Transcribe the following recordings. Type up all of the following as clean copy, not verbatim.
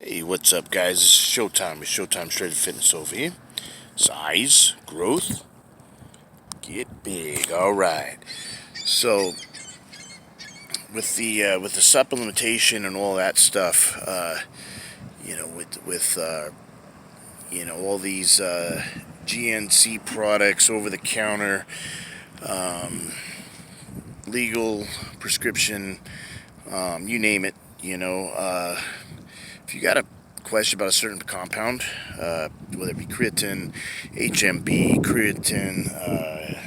Hey, what's up, guys? This is Showtime with Showtime Shredded Fitness over here. Size, growth, get big. All right. So, with the supplementation and all that stuff, with all these GNC products, over the counter, legal, prescription, you name it. If you got a question about a certain compound, whether it be creatine, HMB, creatine,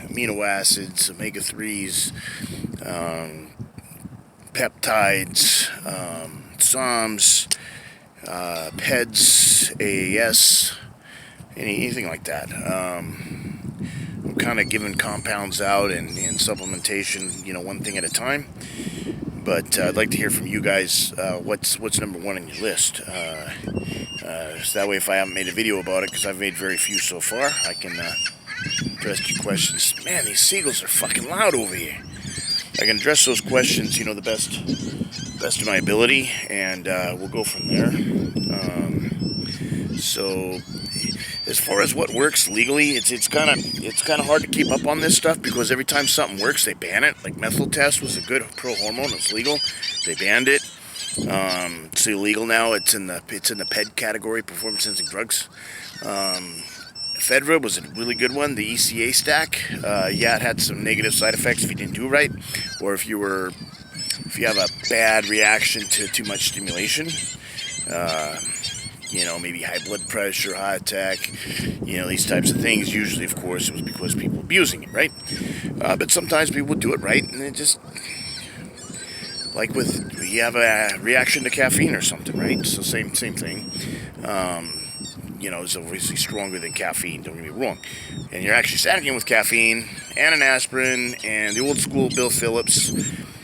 amino acids, omega-3s, peptides, SOMs, PEDs, AAS, anything like that. I'm kind of giving compounds out and supplementation, one thing at a time. But I'd like to hear from you guys. What's number one on your list? So that way, if I haven't made a video about it, because I've made very few so far, I can address your questions. Man, these seagulls are fucking loud over here. I can address those questions, the best of my ability, and we'll go from there. So, as far as what works legally, it's kind of hard to keep up on this stuff because every time something works, they ban it. Like methyl test was a good pro hormone; it's legal. They banned it. It's illegal now. It's in the PED category, performance enhancing drugs. Ephedra was a really good one. The ECA stack, it had some negative side effects if you didn't do it right, or if you have a bad reaction to too much stimulation. Maybe high blood pressure, heart attack, these types of things. Usually, of course, it was because people were abusing it, right? But sometimes people do it right, and it just, like you have a reaction to caffeine or something, right? So same thing. It's obviously stronger than caffeine, don't get me wrong. And you're actually stacking with caffeine and an aspirin and the old school Bill Phillips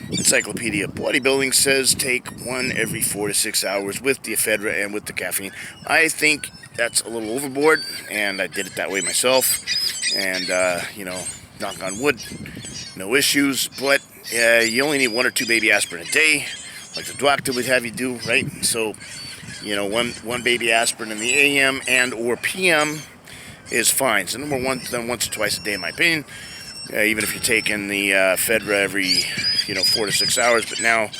Encyclopedia of Bodybuilding says take one every 4 to 6 hours with the ephedra and with the caffeine. I think that's a little overboard, and I did it that way myself. And, knock on wood, no issues. But you only need 1 or 2 baby aspirin a day, like the doctor would have you do, right? So, one baby aspirin in the AM and or PM is fine. So number one, done once or twice a day, in my opinion. Even if you're taking the ephedra every 4 to 6 hours, but now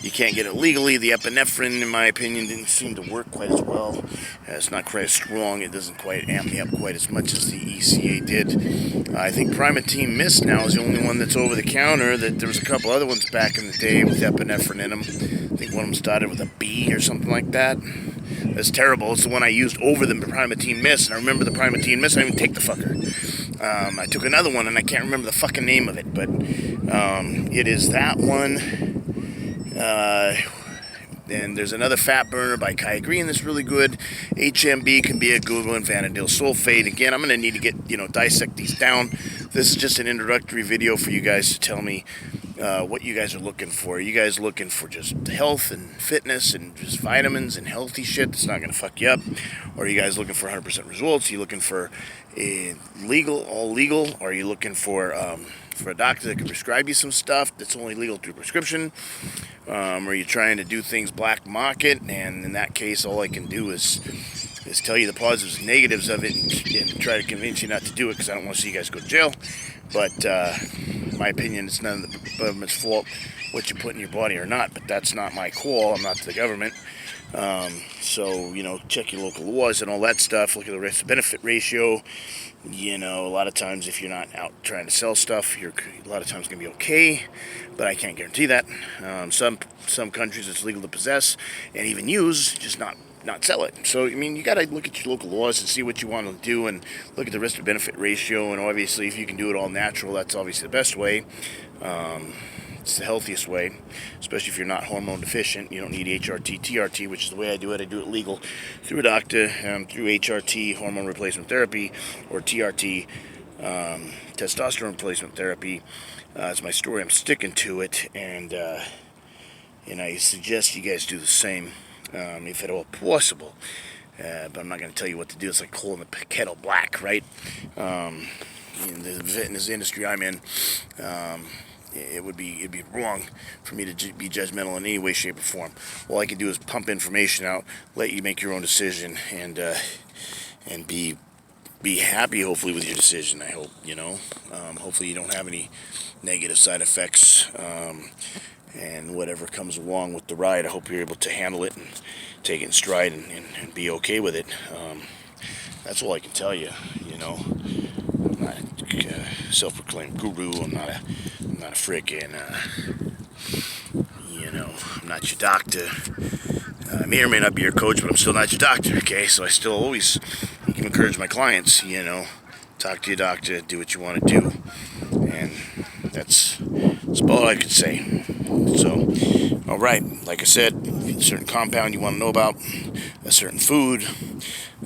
you can't get it legally. The epinephrine, in my opinion, didn't seem to work quite as well. It's not quite as strong. It doesn't quite amp me up quite as much as the ECA did. I think Primatene Mist now is the only one that's over the counter. There was a couple other ones back in the day with epinephrine in them. I think one of them started with a B or something like that. That's terrible. It's the one I used over the Primatene Mist, and I remember the Primatene Mist. I didn't even take the fucker. I took another one, and I can't remember the fucking name of it, but it is that one. And there's another fat burner by Kai Green that's really good. HMB can be a good one. Vanadyl sulfate. Again, I'm going to need to get, dissect these down. This is just an introductory video for you guys to tell me what you guys are looking for. Are you guys looking for just health and fitness and just vitamins and healthy shit that's not going to fuck you up? Or are you guys looking for 100% results? Are you looking for all legal? Or are you looking for a doctor that can prescribe you some stuff that's only legal through prescription? Are you trying to do things black market? And in that case, all I can do is tell you the positives and negatives of it and try to convince you not to do it because I don't want to see you guys go to jail. But in my opinion, it's none of the government's fault what you put in your body or not, but that's not my call. I'm not the government. So, check your local laws and all that stuff. Look at the risk-benefit ratio. A lot of times if you're not out trying to sell stuff, you're a lot of times going to be okay, but I can't guarantee that. Some countries it's legal to possess and even use, just not sell it. So, you got to look at your local laws and see what you want to do and look at the risk-to-benefit ratio. And obviously, if you can do it all natural, that's obviously the best way. It's the healthiest way, especially if you're not hormone deficient. You don't need HRT, TRT, which is the way I do it. I do it legal through a doctor, through HRT, hormone replacement therapy, or TRT, testosterone replacement therapy. It's my story. I'm sticking to it, and I suggest you guys do the same. If at all possible. But I'm not going to tell you what to do. It's like calling the kettle black, right? In the fitness industry I'm in, it'd be wrong for me to be judgmental in any way, shape, or form. All I can do is pump information out, let you make your own decision, and be happy, hopefully, with your decision. I hope, hopefully you don't have any negative side effects, and whatever comes along with the ride, I hope you're able to handle it and take it in stride and be okay with it. That's all I can tell you. I'm not a self-proclaimed guru. I'm not a freaking, I'm not your doctor. I may or may not be your coach, but I'm still not your doctor, okay? So I still always encourage my clients, talk to your doctor, do what you want to do. And that's about all I could say. So, alright, like I said, a certain compound you want to know about, a certain food,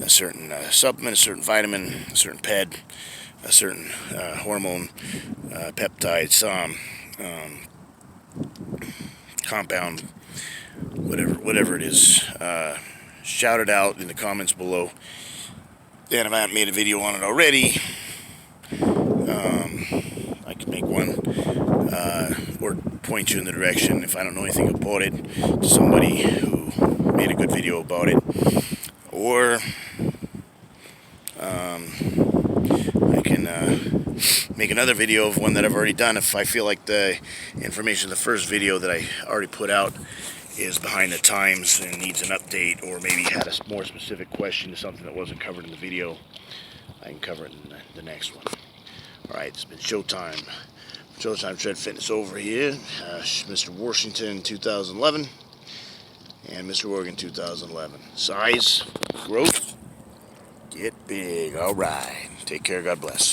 a certain supplement, a certain vitamin, a certain ped, a certain hormone, peptides, compound, whatever it is, shout it out in the comments below. And if I haven't made a video on it already, I can make one, or point you in the direction, if I don't know anything about it, to somebody who made a good video about it. Or I can make another video of one that I've already done if I feel like the information in the first video that I already put out is behind the times and needs an update, or maybe had a more specific question to something that wasn't covered in the video. I can cover it in the next one. Alright, it's been Showtime. Showtime Tread Fitness over here. Mr. Washington 2011 and Mr. Oregon 2011. Size, growth, get big. Alright, take care, God bless.